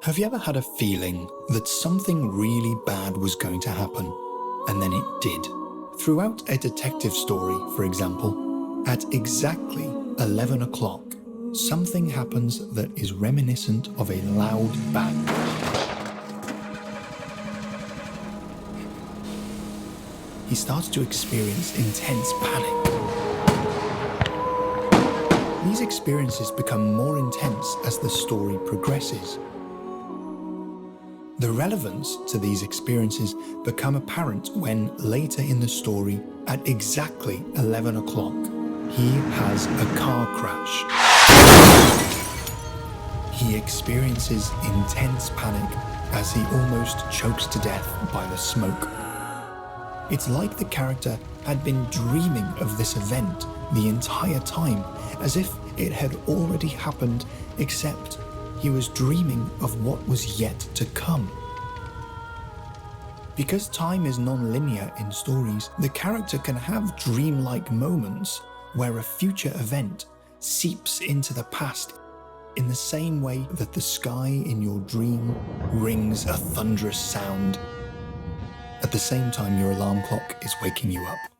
Have you ever had a feeling that something really bad was going to happen, and then it did? Throughout a detective story, for example, at exactly 11 o'clock, something happens that is reminiscent of a loud bang. He starts to experience intense panic. These experiences become more intense as the story progresses. The relevance to these experiences become apparent when, later in the story, at exactly 11 o'clock, he has a car crash. He experiences intense panic as he almost chokes to death by the smoke. It's like the character had been dreaming of this event the entire time, as if it had already happened, except he was dreaming of what was yet to come. Because time is non-linear in stories, the character can have dreamlike moments where a future event seeps into the past in the same way that the sky in your dream rings a thunderous sound at the same time your alarm clock is waking you up.